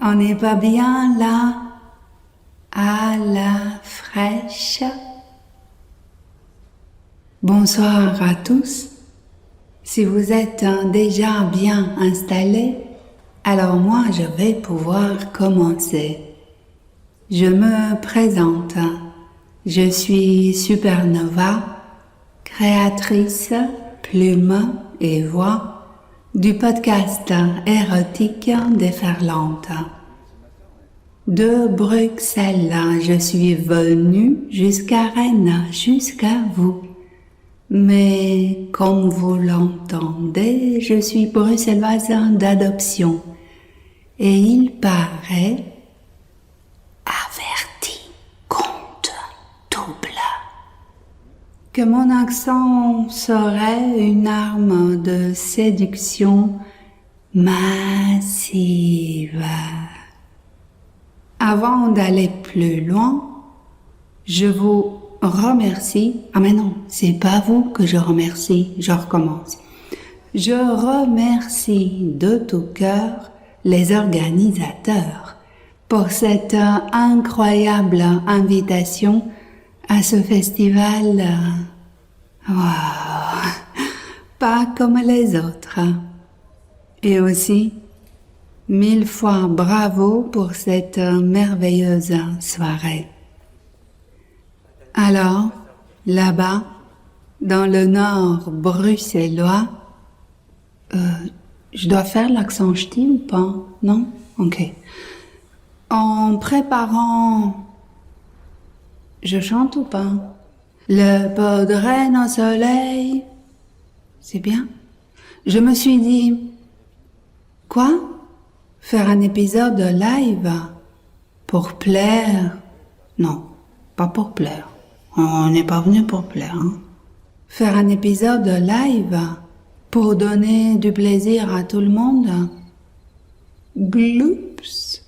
On n'est pas bien là, à la fraîche. Bonsoir à tous. Si vous êtes déjà bien installés, alors moi je vais pouvoir commencer. Je me présente. Je suis Supernova, créatrice, plume et voix du podcast érotique Déferlante. De Bruxelles, je suis venue jusqu'à Rennes, jusqu'à vous. Mais comme vous l'entendez, je suis bruxelloise d'adoption. Et il paraît averti, compte double, que mon accent serait une arme de séduction massive. Avant d'aller plus loin, je vous remercie. Ah mais non, c'est pas vous que je remercie, je recommence. Je remercie de tout cœur les organisateurs pour cette incroyable invitation à ce festival. Waouh, pas comme les autres. Et aussi, 1000 fois bravo pour cette merveilleuse soirée. Alors, là-bas, dans le nord bruxellois, je dois faire l'accent ch'ti ou pas? Non? Ok. En préparant, je chante ou pas? Le pot de Rennes au soleil, c'est bien. Je me suis dit, quoi? Faire un épisode live pour plaire? Non, pas pour plaire. On n'est pas venu pour plaire. Hein? Faire un épisode live pour donner du plaisir à tout le monde? Gloops.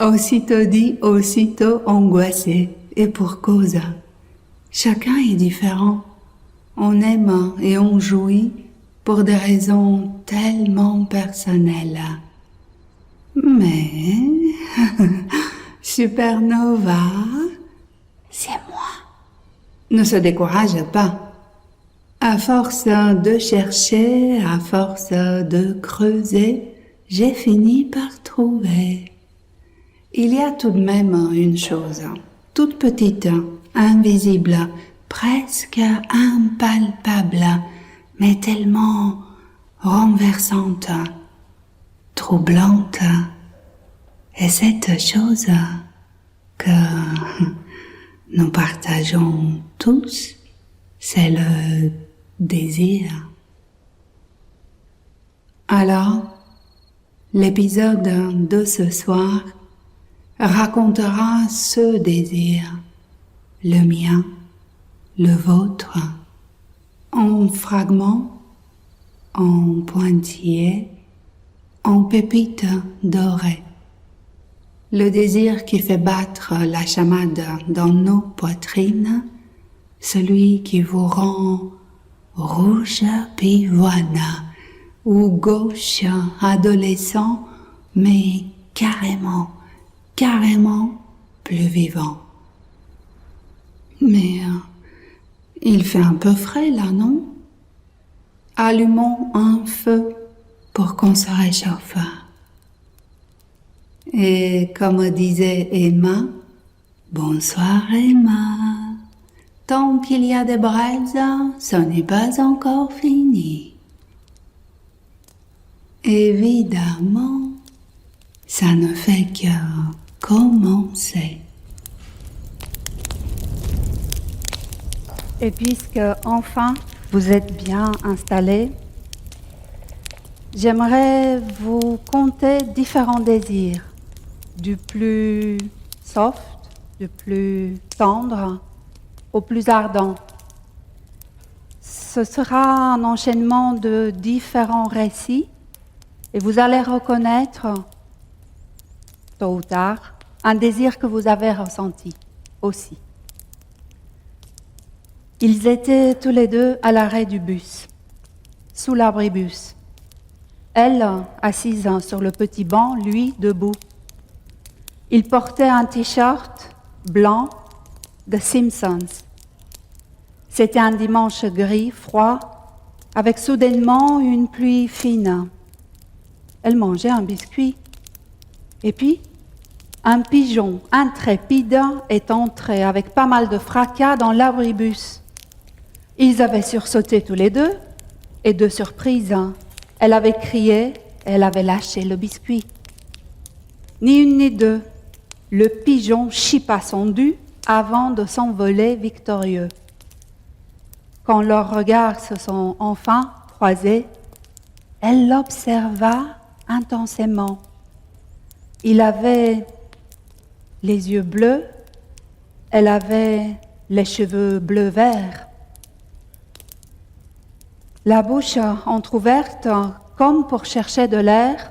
Aussitôt dit, aussitôt angoissé. Et pour cause. Chacun est différent. On aime et on jouit pour des raisons tellement personnelles. Mais Supernova, c'est moi. Ne se décourage pas. À force de chercher, à force de creuser, j'ai fini par trouver. Il y a tout de même une chose, toute petite, invisible, presque impalpable, mais tellement renversante, troublante. Et cette chose que nous partageons tous, c'est le désir. Alors, l'épisode de ce soir racontera ce désir, le mien, le vôtre, en fragments, en pointillés, en pépites dorées. Le désir qui fait battre la chamade dans nos poitrines, celui qui vous rend rouge pivoine ou gauche adolescent, mais carrément plus vivant. Mais il fait un peu frais là, non? Allumons un feu pour qu'on se réchauffe. Et comme disait Emma, bonsoir Emma, tant qu'il y a des braises, ce n'est pas encore fini. Évidemment, ça ne fait que commencer. Et puisque enfin vous êtes bien installés, j'aimerais vous conter différents désirs, du plus soft, du plus tendre au plus ardent. Ce sera un enchaînement de différents récits et vous allez reconnaître, tôt ou tard, un désir que vous avez ressenti aussi. Ils étaient tous les deux à l'arrêt du bus, sous l'abribus. Elle assise sur le petit banc, lui debout. Il portait un t-shirt blanc de Simpsons. C'était un dimanche gris, froid, avec soudainement une pluie fine. Elle mangeait un biscuit. Et puis, un pigeon intrépide est entré avec pas mal de fracas dans l'abribus. Ils avaient sursauté tous les deux, et de surprise, elle avait crié, elle avait lâché le biscuit. Ni une ni deux, le pigeon chippa son dû avant de s'envoler victorieux. Quand leurs regards se sont enfin croisés, elle l'observa intensément. Il avait les yeux bleus, elle avait les cheveux bleu-vert. La bouche entr'ouverte, comme pour chercher de l'air,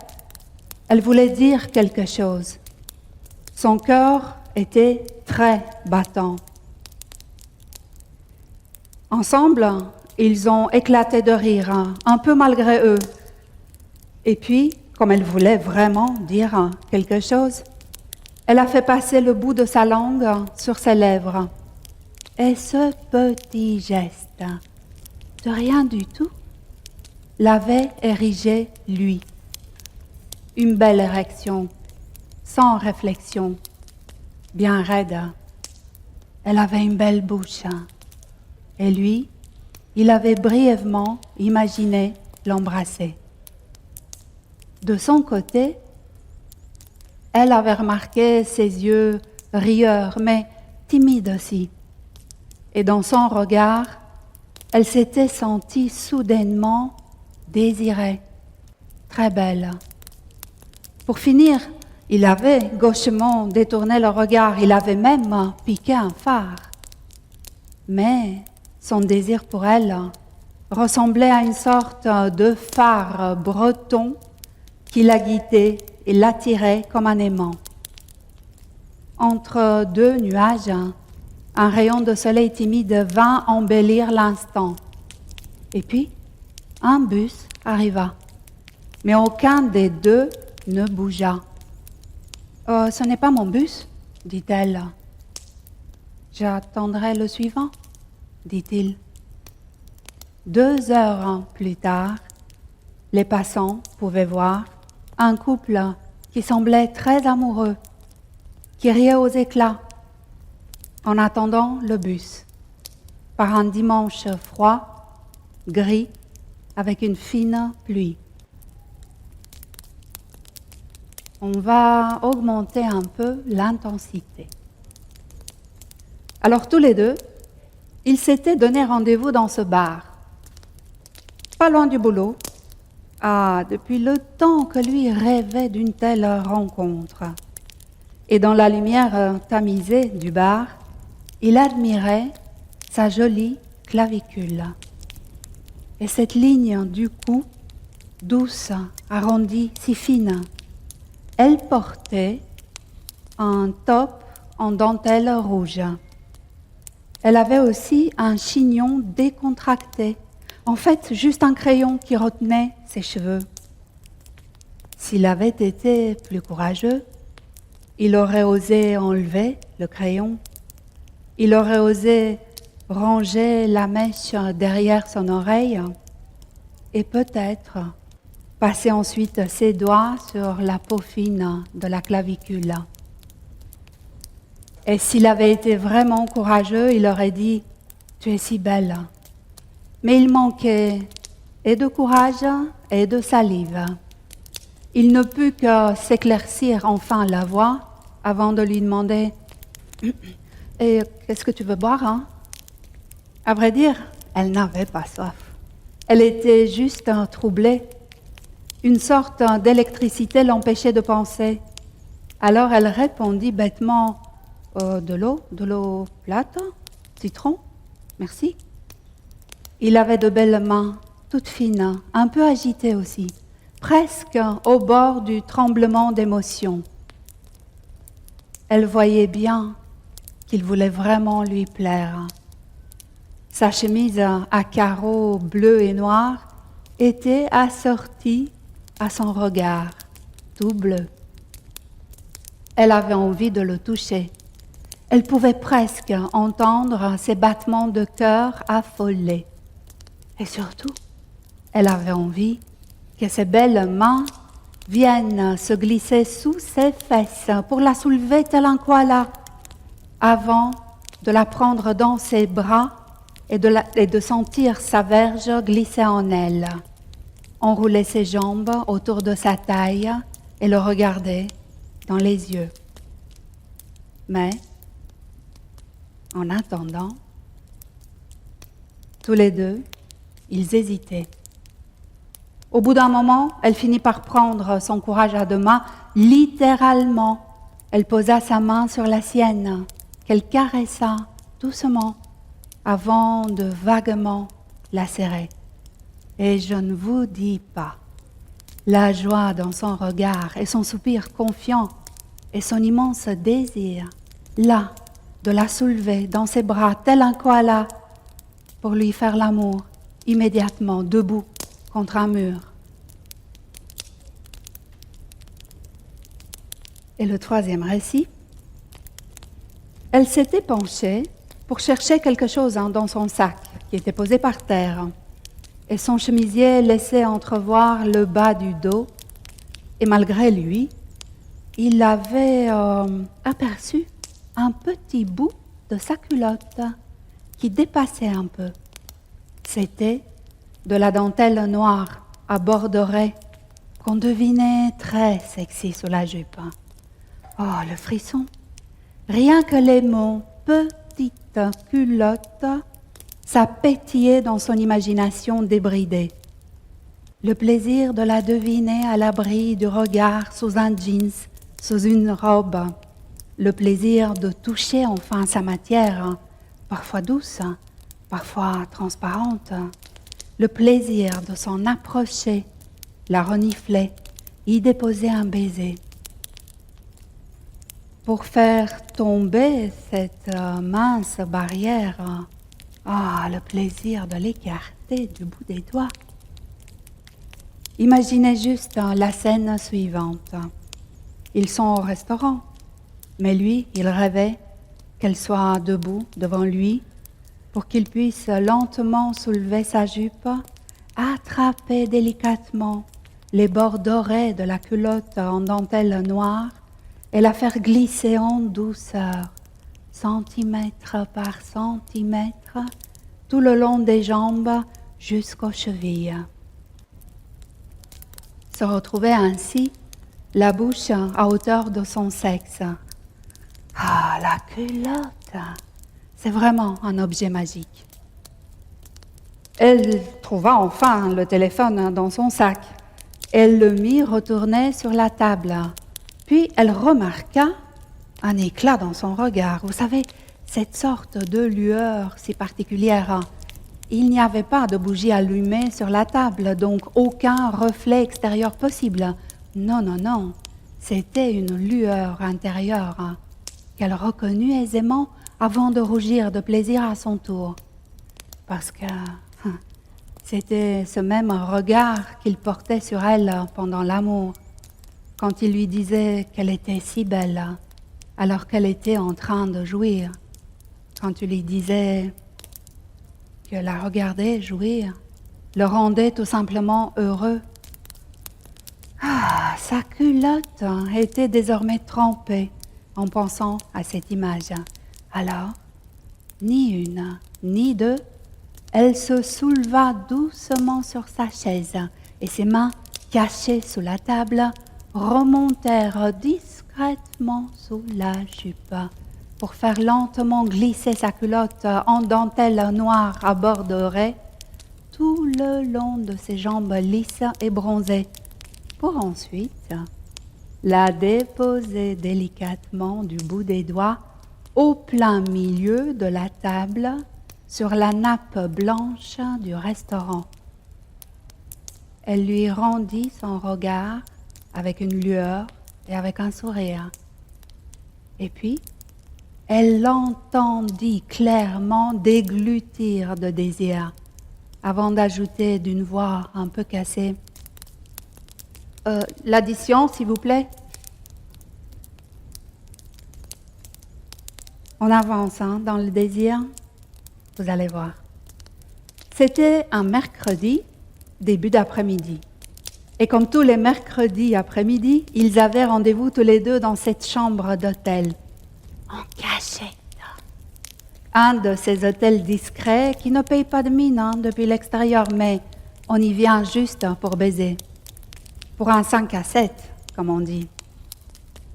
elle voulait dire quelque chose. Son cœur était très battant. Ensemble, ils ont éclaté de rire, un peu malgré eux. Et puis, comme elle voulait vraiment dire quelque chose, elle a fait passer le bout de sa langue sur ses lèvres. Et ce petit geste, de rien du tout, l'avait érigé lui. Une belle érection, sans réflexion, bien raide. Elle avait une belle bouche. Et lui, il avait brièvement imaginé l'embrasser. De son côté, elle avait remarqué ses yeux rieurs, mais timides aussi. Et dans son regard, elle s'était sentie soudainement désirée, très belle. Pour finir, il avait gauchement détourné le regard, il avait même piqué un phare. Mais son désir pour elle ressemblait à une sorte de phare breton qui la guidait et l'attirait comme un aimant. Entre deux nuages, un rayon de soleil timide vint embellir l'instant. Et puis, un bus arriva, mais aucun des deux ne bougea. « Ce n'est pas mon bus, dit-elle. »« J'attendrai le suivant, dit-il. » 2 heures plus tard, les passants pouvaient voir un couple qui semblait très amoureux, qui riait aux éclats, en attendant le bus, par un dimanche froid, gris, avec une fine pluie. On va augmenter un peu l'intensité. Alors tous les deux, ils s'étaient donné rendez-vous dans ce bar, pas loin du boulot. Ah, depuis le temps que lui rêvait d'une telle rencontre. Et dans la lumière tamisée du bar, il admirait sa jolie clavicule. Et cette ligne du cou, douce, arrondie, si fine. Elle portait un top en dentelle rouge. Elle avait aussi un chignon décontracté. En fait, juste un crayon qui retenait ses cheveux. S'il avait été plus courageux, il aurait osé enlever le crayon. Il aurait osé ranger la mèche derrière son oreille et peut-être passer ensuite ses doigts sur la peau fine de la clavicule. Et s'il avait été vraiment courageux, il aurait dit « Tu es si belle ». Mais il manquait et de courage et de salive. Il ne put que s'éclaircir enfin la voix avant de lui demander « Et qu'est-ce que tu veux boire, hein ?» À vrai dire, elle n'avait pas soif. Elle était juste troublée. Une sorte d'électricité l'empêchait de penser. Alors elle répondit bêtement « De l'eau plate, citron, merci ». Il avait de belles mains, toutes fines, un peu agitées aussi, presque au bord du tremblement d'émotion. Elle voyait bien qu'il voulait vraiment lui plaire. Sa chemise à carreaux bleus et noirs était assortie à son regard, tout bleu. Elle avait envie de le toucher. Elle pouvait presque entendre ses battements de cœur affolés. Et surtout, elle avait envie que ses belles mains viennent se glisser sous ses fesses pour la soulever tel un koala, avant de la prendre dans ses bras et de sentir sa verge glisser en elle, enrouler ses jambes autour de sa taille et le regarder dans les yeux. Mais, en attendant, tous les deux, ils hésitaient. Au bout d'un moment, elle finit par prendre son courage à deux mains, littéralement. Elle posa sa main sur la sienne, qu'elle caressa doucement, avant de vaguement la serrer. Et je ne vous dis pas, la joie dans son regard et son soupir confiant et son immense désir, là, de la soulever dans ses bras tel un koala pour lui faire l'amour immédiatement debout contre un mur. Et le troisième récit, elle s'était penchée pour chercher quelque chose dans son sac qui était posé par terre. Et son chemisier laissait entrevoir le bas du dos. Et malgré lui, il avait aperçu un petit bout de sa culotte qui dépassait un peu. C'était de la dentelle noire à bords dorés qu'on devinait très sexy sous la jupe. Oh, le frisson! Rien que les mots « petite culotte », ça pétillait dans son imagination débridée. Le plaisir de la deviner à l'abri du regard sous un jeans, sous une robe. Le plaisir de toucher enfin sa matière, parfois douce, parfois transparente. Le plaisir de s'en approcher, la renifler, y déposer un baiser. Pour faire tomber cette mince barrière, le plaisir de l'écarter du bout des doigts. Imaginez juste la scène suivante. Ils sont au restaurant, mais lui, il rêvait qu'elle soit debout devant lui pour qu'il puisse lentement soulever sa jupe, attraper délicatement les bords dorés de la culotte en dentelle noire et la faire glisser en douceur, centimètre par centimètre, tout le long des jambes jusqu'aux chevilles. Se retrouver ainsi, la bouche à hauteur de son sexe. Ah, la culotte! C'est vraiment un objet magique. Elle trouva enfin le téléphone dans son sac. Elle le mit retourné sur la table. Puis elle remarqua un éclat dans son regard. Vous savez, cette sorte de lueur si particulière. Il n'y avait pas de bougie allumée sur la table, donc aucun reflet extérieur possible. Non, non, non. C'était une lueur intérieure qu'elle reconnut aisément avant de rougir de plaisir à son tour. Parce que c'était ce même regard qu'il portait sur elle pendant l'amour, quand il lui disait qu'elle était si belle, alors qu'elle était en train de jouir, quand il lui disait que la regarder jouir le rendait tout simplement heureux. Sa culotte était désormais trempée en pensant à cette image. Alors, ni une, ni deux, elle se souleva doucement sur sa chaise et ses mains, cachées sous la table, remontèrent discrètement sous la jupe pour faire lentement glisser sa culotte en dentelle noire à bords dorés tout le long de ses jambes lisses et bronzées, pour ensuite la déposer délicatement du bout des doigts au plein milieu de la table sur la nappe blanche du restaurant. Elle lui rendit son regard avec une lueur et avec un sourire. Et puis, elle l'entendit clairement déglutir de désir, avant d'ajouter d'une voix un peu cassée: L'addition, s'il vous plaît. On avance dans le désir. Vous allez voir. C'était un mercredi, début d'après-midi. Et comme tous les mercredis après-midi, ils avaient rendez-vous tous les deux dans cette chambre d'hôtel. En cachette. Un de ces hôtels discrets qui ne payent pas de mine depuis l'extérieur, mais on y vient juste pour baiser. Pour un 5 à 7, comme on dit.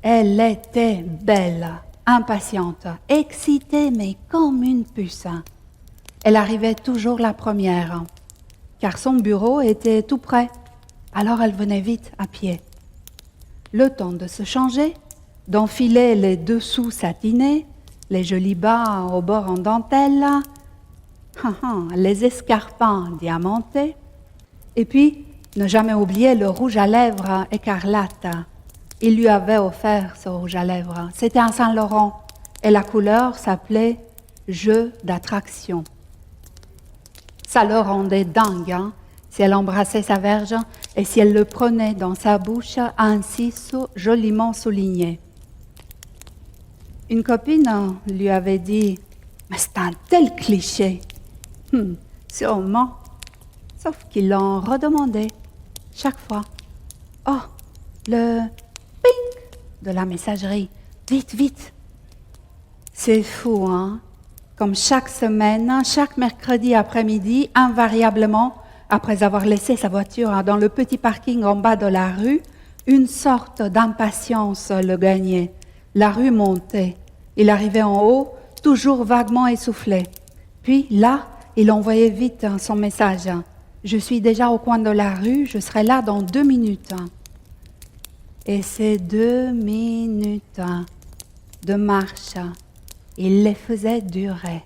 Elle était belle, impatiente, excitée, mais comme une puce. Elle arrivait toujours la première, car son bureau était tout près. Alors elle venait vite à pied. Le temps de se changer, d'enfiler les dessous satinés, les jolis bas au bord en dentelle, les escarpins diamantés, et puis ne jamais oublier le rouge à lèvres écarlate. Il lui avait offert ce rouge à lèvres. C'était un Saint-Laurent et la couleur s'appelait « Jeu d'attraction ». Ça le rendait dingue si elle embrassait sa verge et si elle le prenait dans sa bouche ainsi joliment souligné. Une copine lui avait dit « Mais c'est un tel cliché !» Sûrement, sauf qu'il l'en redemandait chaque fois. « Oh, le ping de la messagerie, vite, vite !» C'est fou, Comme chaque semaine, chaque mercredi après-midi, invariablement, après avoir laissé sa voiture dans le petit parking en bas de la rue, une sorte d'impatience le gagnait. La rue montait. Il arrivait en haut, toujours vaguement essoufflé. Puis là, il envoyait vite son message. « Je suis déjà au coin de la rue, je serai là dans 2 minutes. » Et ces 2 minutes de marche, il les faisait durer.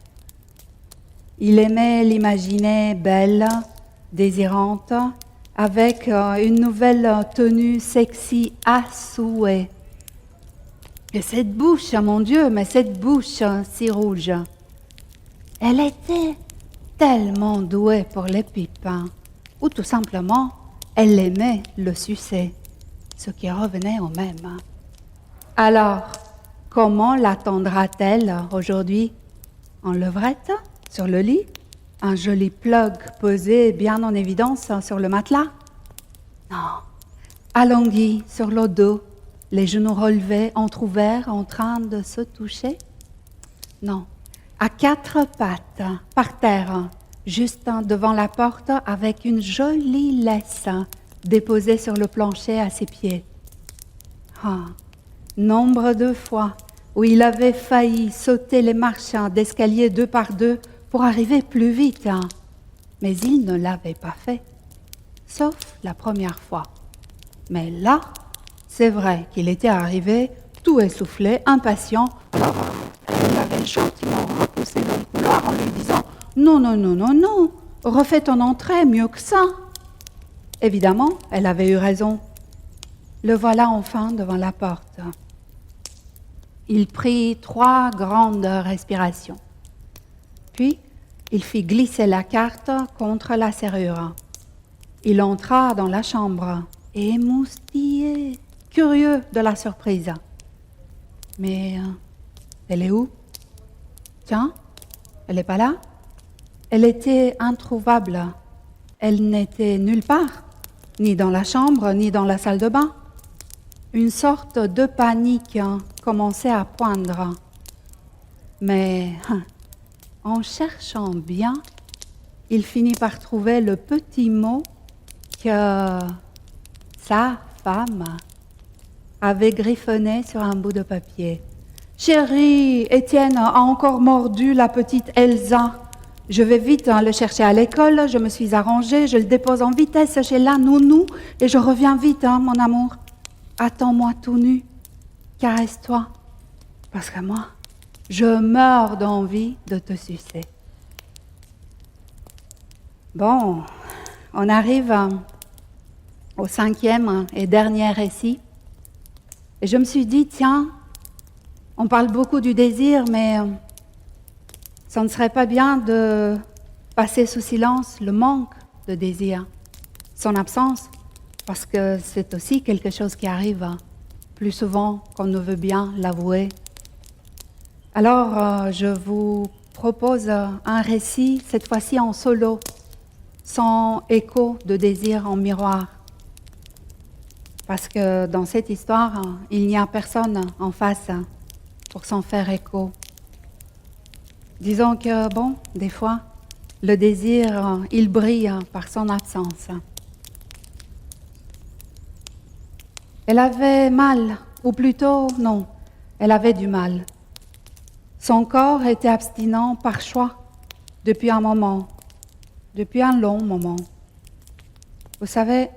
Il aimait l'imaginer belle, désirante, avec une nouvelle tenue sexy à souhait. Et cette bouche, mon Dieu, mais cette bouche si rouge. Elle était tellement douée pour les pipes, ou tout simplement, elle aimait le sucer, ce qui revenait au même. Alors, comment l'attendra-t-elle aujourd'hui? En levrette, sur le lit? Un joli plug posé bien en évidence sur le matelas? Non. Allongui sur le dos, les genoux relevés, entr'ouverts, en train de se toucher? Non. À 4 pattes, par terre, juste devant la porte, avec une jolie laisse déposée sur le plancher à ses pieds. Nombre de fois où il avait failli sauter les marches d'escalier 2 par 2 pour arriver plus vite, mais il ne l'avait pas fait, sauf la première fois. Mais là, c'est vrai qu'il était arrivé, tout essoufflé, impatient. Elle l'avait gentiment repoussé dans le couloir en lui disant « Non, non, non, non, non, refais ton entrée, mieux que ça !» Évidemment, elle avait eu raison. Le voilà enfin devant la porte. Il prit 3 grandes respirations. Puis, il fit glisser la carte contre la serrure. Il entra dans la chambre, émoustillé, curieux de la surprise. Mais elle est où? Tiens, elle n'est pas là? Elle était introuvable. Elle n'était nulle part, ni dans la chambre, ni dans la salle de bain. Une sorte de panique commençait à poindre. Mais en cherchant bien, il finit par trouver le petit mot que sa femme avait griffonné sur un bout de papier. « Chérie, Étienne a encore mordu la petite Elsa. Je vais vite le chercher à l'école, je me suis arrangée, je le dépose en vitesse chez la nounou et je reviens vite, mon amour. Attends-moi tout nu, caresse-toi, parce que moi, je meurs d'envie de te sucer. » Bon, on arrive au 5e et dernier récit. Et je me suis dit, tiens, on parle beaucoup du désir, mais ça ne serait pas bien de passer sous silence le manque de désir, son absence, parce que c'est aussi quelque chose qui arrive plus souvent qu'on ne veut bien l'avouer. Alors, je vous propose un récit, cette fois-ci en solo, sans écho de désir en miroir. Parce que dans cette histoire, il n'y a personne en face pour s'en faire écho. Disons que, bon, des fois, le désir, il brille par son absence. Elle avait mal, ou plutôt, non, elle avait du mal. Son corps était abstinent par choix depuis un moment, depuis un long moment. Vous savez,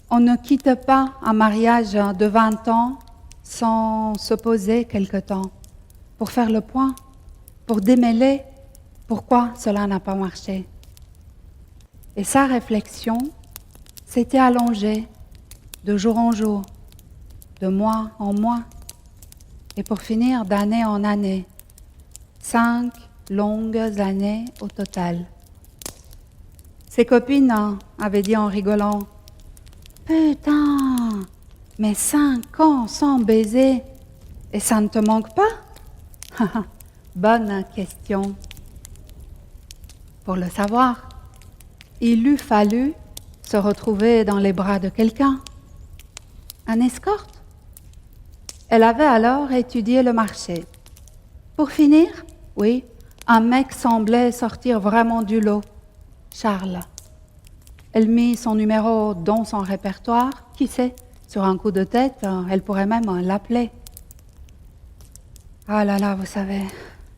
on ne quitte pas un mariage de 20 ans sans se poser quelque temps pour faire le point, pour démêler pourquoi cela n'a pas marché. Et sa réflexion s'était allongée de jour en jour, de mois en mois, et pour finir d'année en année, 5 longues années au total. Ses copines avaient dit en rigolant, « Putain, mais 5 ans sans baiser, et ça ne te manque pas ?» Bonne question. Pour le savoir, il eût fallu se retrouver dans les bras de quelqu'un. Un escorte. Elle avait alors étudié le marché. Pour finir, oui, un mec semblait sortir vraiment du lot. Charles. Elle mit son numéro dans son répertoire. Qui sait, sur un coup de tête, elle pourrait même l'appeler. Ah là là, vous savez,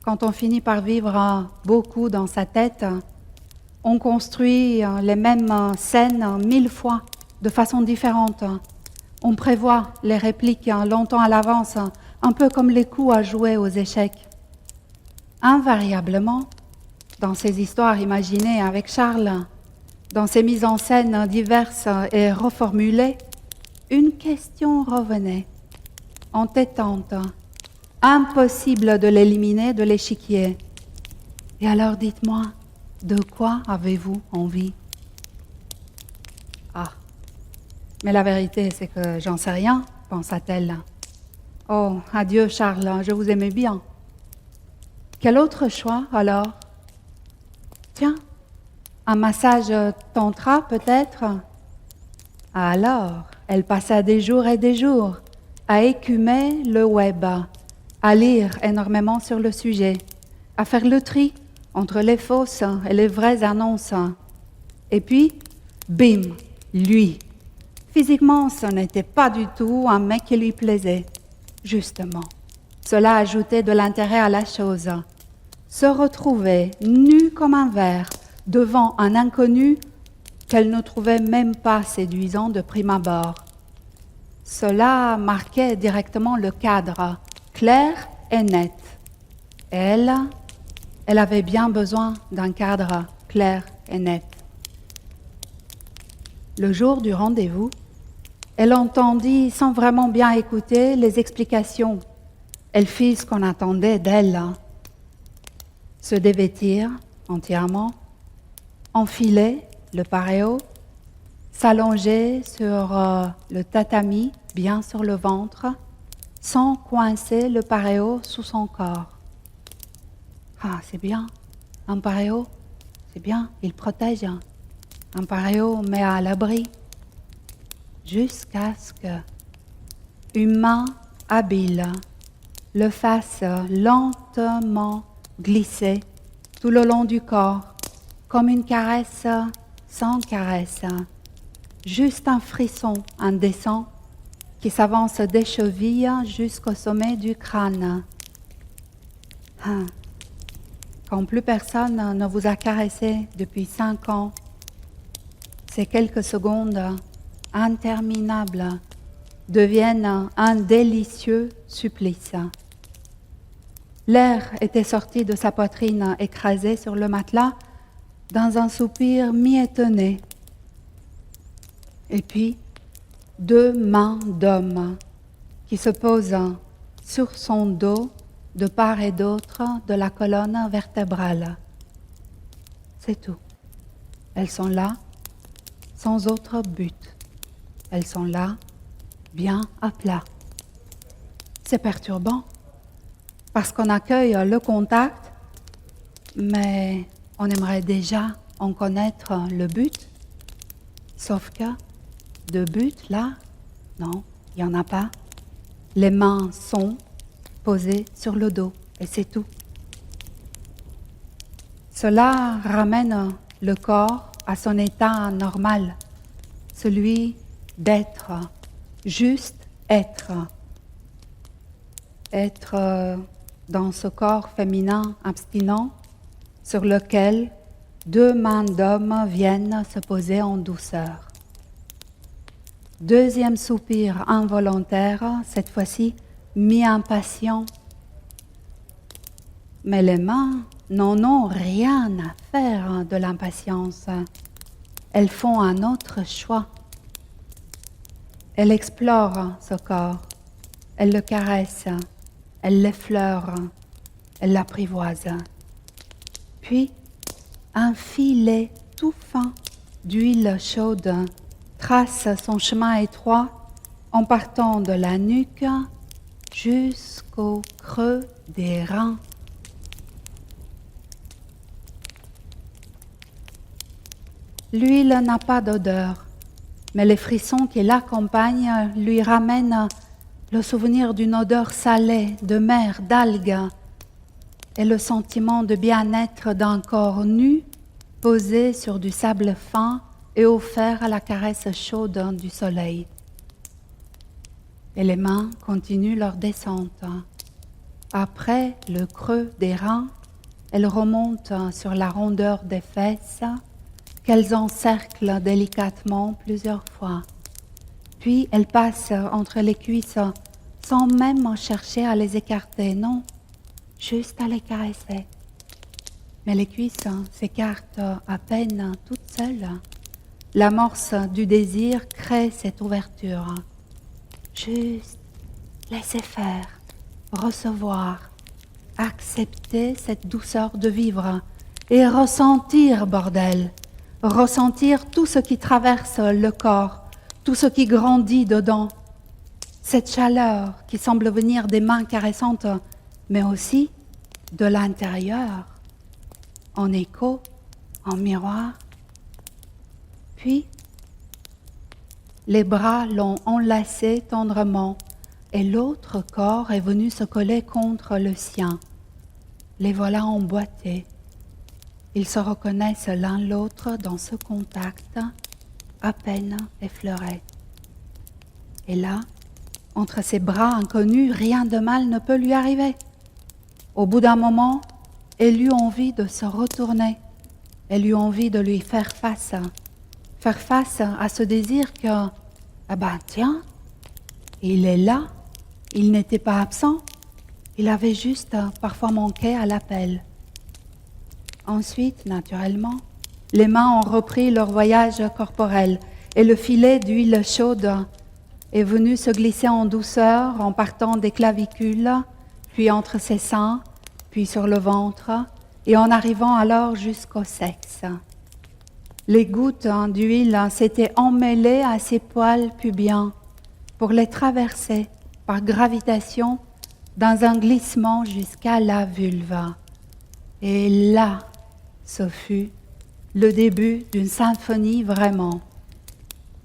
quand on finit par vivre beaucoup dans sa tête, on construit les mêmes scènes 1000 fois, de façon différente. On prévoit les répliques longtemps à l'avance, un peu comme les coups à jouer aux échecs. Invariablement, dans ces histoires imaginées avec Charles, dans ces mises en scène diverses et reformulées, une question revenait, entêtante, impossible de l'éliminer de l'échiquier. Et alors dites-moi, de quoi avez-vous envie? Ah, mais la vérité, c'est que j'en sais rien, pensa-t-elle. Oh, adieu Charles, je vous aimais bien. Quel autre choix alors? Tiens, un massage tantra peut-être? Alors, elle passa des jours et des jours à écumer le web, à lire énormément sur le sujet, à faire le tri entre les fausses et les vraies annonces. Et puis, bim, lui. Physiquement, ce n'était pas du tout un mec qui lui plaisait. Justement, cela ajoutait de l'intérêt à la chose. Se retrouver nue comme un verre devant un inconnu qu'elle ne trouvait même pas séduisant de prime abord. Cela marquait directement le cadre, clair et net. Elle avait bien besoin d'un cadre clair et net. Le jour du rendez-vous, elle entendit sans vraiment bien écouter les explications. Elle fit ce qu'on attendait d'elle. Se dévêtir entièrement, enfiler le paréo, s'allonger sur le tatami, bien sur le ventre, sans coincer le paréo sous son corps. Ah, c'est bien, un paréo, c'est bien, il protège. Un paréo met à l'abri. Jusqu'à ce que une main habile le fasse lentement glisser tout le long du corps, comme une caresse sans caresse. Juste un frisson indécent qui s'avance des chevilles jusqu'au sommet du crâne. Quand plus personne ne vous a caressé depuis 5 ans, ces quelques secondes interminables deviennent un délicieux supplice. L'air était sorti de sa poitrine écrasée sur le matelas dans un soupir mi-étonné. Et puis, 2 mains d'homme qui se posent sur son dos de part et d'autre de la colonne vertébrale. C'est tout. Elles sont là, sans autre but. elles sont là, bien à plat. C'est perturbant, parce qu'on accueille le contact, mais on aimerait déjà en connaître le but. Sauf que de but, là, non, il n'y en a pas. Les mains sont posées sur le dos, et c'est tout. Cela ramène le corps à son état normal, celui d'être, juste être. Être dans ce corps féminin abstinent sur lequel deux mains d'homme viennent se poser en douceur. Deuxième soupir involontaire, cette fois-ci mi-impatient. Mais les mains n'en ont rien à faire de l'impatience. Elles font un autre choix. Elles explorent ce corps, elles le caressent, elles l'effleurent, elles l'apprivoisent. Puis, un filet tout fin d'huile chaude trace son chemin étroit en partant de la nuque jusqu'au creux des reins. L'huile n'a pas d'odeur, mais les frissons qui l'accompagnent lui ramènent le souvenir d'une odeur salée, de mer, d'algues, et le sentiment de bien-être d'un corps nu posé sur du sable fin et offert à la caresse chaude du soleil. Et les mains continuent leur descente. Après le creux des reins, elles remontent sur la rondeur des fesses, qu'elles encerclent délicatement plusieurs fois. Puis elles passent entre les cuisses sans même chercher à les écarter, non, juste à les caresser. Mais les cuisses s'écartent à peine toutes seules. L'amorce du désir crée cette ouverture. Juste laisser faire, recevoir, accepter cette douceur de vivre et ressentir, bordel, ressentir tout ce qui traverse le corps, tout ce qui grandit dedans, cette chaleur qui semble venir des mains caressantes, mais aussi de l'intérieur, en écho, en miroir. Puis, les bras l'ont enlacé tendrement et l'autre corps est venu se coller contre le sien. Les voilà emboîtés. Ils se reconnaissent l'un l'autre dans ce contact à peine effleuré. Et là, entre ces bras inconnus, rien de mal ne peut lui arriver. Au bout d'un moment, elle eut envie de se retourner. Elle eut envie de lui faire face à ce désir que, ah ben tiens, il est là, il n'était pas absent, il avait juste parfois manqué à l'appel. Ensuite, naturellement, les mains ont repris leur voyage corporel et le filet d'huile chaude est venu se glisser en douceur en partant des clavicules, puis entre ses seins, puis sur le ventre, et en arrivant alors jusqu'au sexe. Les gouttes d'huile s'étaient emmêlées à ses poils pubiens pour les traverser par gravitation dans un glissement jusqu'à la vulve. Et là, ce fut le début d'une symphonie vraiment.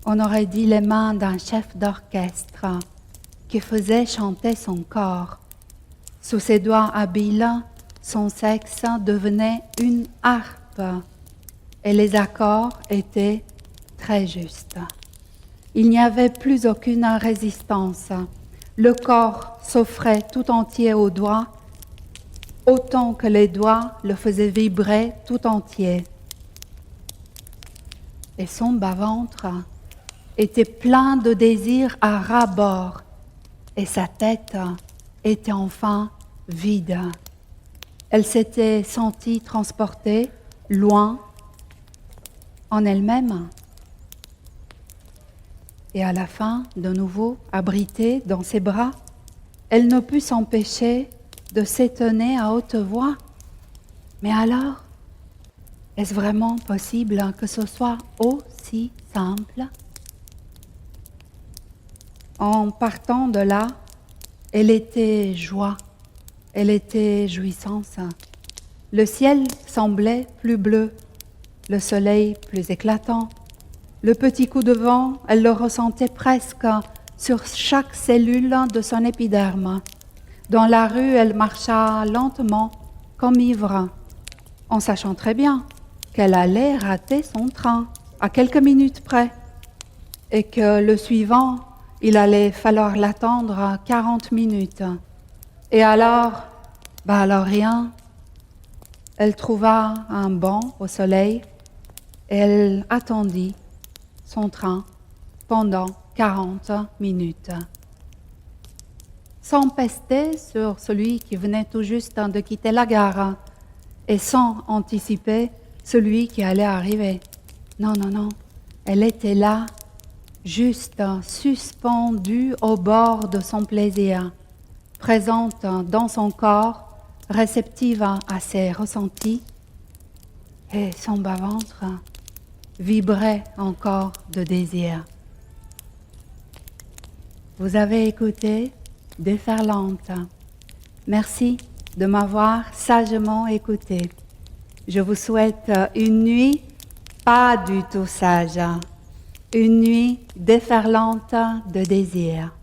On aurait dit les mains d'un chef d'orchestre qui faisait chanter son corps. Sous ses doigts habiles, son sexe devenait une harpe et les accords étaient très justes. Il n'y avait plus aucune résistance. Le corps s'offrait tout entier aux doigts, autant que les doigts le faisaient vibrer tout entier. Et son bas-ventre était plein de désirs à ras-bord, et sa tête était enfin vide. Elle s'était sentie transportée loin en elle-même. Et à la fin, de nouveau, abritée dans ses bras, elle ne put s'empêcher de s'étonner à haute voix. Mais alors, est-ce vraiment possible que ce soit aussi simple ? En partant de là, elle était joie, elle était jouissance. Le ciel semblait plus bleu, le soleil plus éclatant. Le petit coup de vent, elle le ressentait presque sur chaque cellule de son épiderme. Dans la rue, elle marcha lentement, comme ivre, en sachant très bien qu'elle allait rater son train à quelques minutes près et que le suivant, il allait falloir l'attendre 40 minutes. Et alors rien. Elle trouva un banc au soleil et elle attendit son train pendant 40 minutes. Sans pester sur celui qui venait tout juste de quitter la gare et sans anticiper celui qui allait arriver. Non, elle était là, juste suspendue au bord de son plaisir, présente dans son corps, réceptive à ses ressentis, et son bas-ventre vibrait encore de désir. Vous avez écouté Déferlante. Merci de m'avoir sagement écouté. Je vous souhaite une nuit pas du tout sage, une nuit déferlante de désir.